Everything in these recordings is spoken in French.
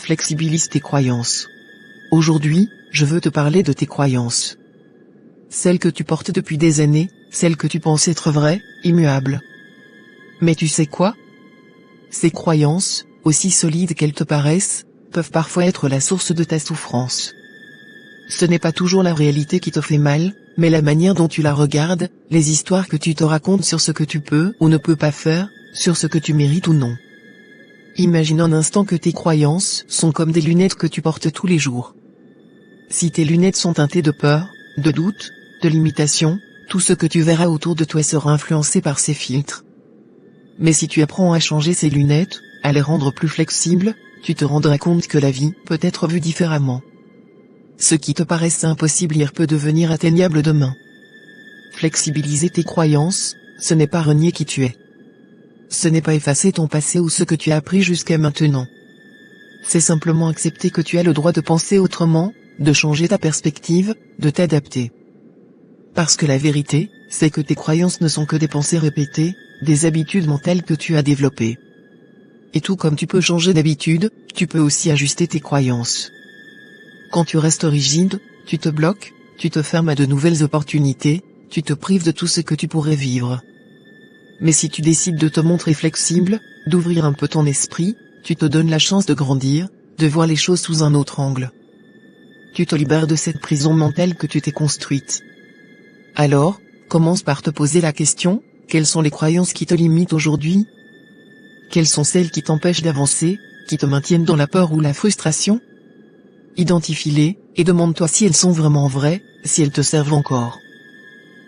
Flexibilise tes croyances. Aujourd'hui, je veux te parler de tes croyances. Celles que tu portes depuis des années, celles que tu penses être vraies, immuables. Mais tu sais quoi? Ces croyances, aussi solides qu'elles te paraissent, peuvent parfois être la source de ta souffrance. Ce n'est pas toujours la réalité qui te fait mal, mais la manière dont tu la regardes, les histoires que tu te racontes sur ce que tu peux ou ne peux pas faire, sur ce que tu mérites ou non. Imagine un instant que tes croyances sont comme des lunettes que tu portes tous les jours. Si tes lunettes sont teintées de peur, de doute, de limitation, tout ce que tu verras autour de toi sera influencé par ces filtres. Mais si tu apprends à changer ces lunettes, à les rendre plus flexibles, tu te rendras compte que la vie peut être vue différemment. Ce qui te paraissait impossible hier peut devenir atteignable demain. Flexibiliser tes croyances, ce n'est pas renier qui tu es. Ce n'est pas effacer ton passé ou ce que tu as appris jusqu'à maintenant. C'est simplement accepter que tu as le droit de penser autrement, de changer ta perspective, de t'adapter. Parce que la vérité, c'est que tes croyances ne sont que des pensées répétées, des habitudes mentales que tu as développées. Et tout comme tu peux changer d'habitude, tu peux aussi ajuster tes croyances. Quand tu restes rigide, tu te bloques, tu te fermes à de nouvelles opportunités, tu te prives de tout ce que tu pourrais vivre. Mais si tu décides de te montrer flexible, d'ouvrir un peu ton esprit, tu te donnes la chance de grandir, de voir les choses sous un autre angle. Tu te libères de cette prison mentale que tu t'es construite. Alors, commence par te poser la question, quelles sont les croyances qui te limitent aujourd'hui? Quelles sont celles qui t'empêchent d'avancer, qui te maintiennent dans la peur ou la frustration? Identifie-les, et demande-toi si elles sont vraiment vraies, si elles te servent encore.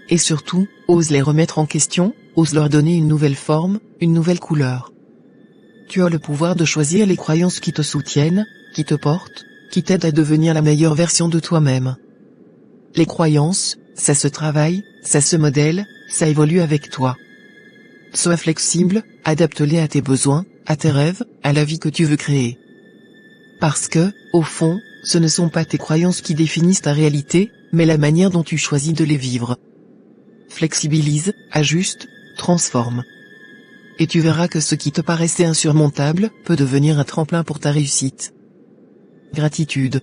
Et surtout, ose les remettre en question, ose leur donner une nouvelle forme, une nouvelle couleur. Tu as le pouvoir de choisir les croyances qui te soutiennent, qui te portent, qui t'aident à devenir la meilleure version de toi-même. Les croyances, ça se travaille, ça se modèle, ça évolue avec toi. Sois flexible, adapte-les à tes besoins, à tes rêves, à la vie que tu veux créer. Parce que, au fond, ce ne sont pas tes croyances qui définissent ta réalité, mais la manière dont tu choisis de les vivre. Flexibilise, ajuste, transforme. Et tu verras que ce qui te paraissait insurmontable peut devenir un tremplin pour ta réussite. Gratitude.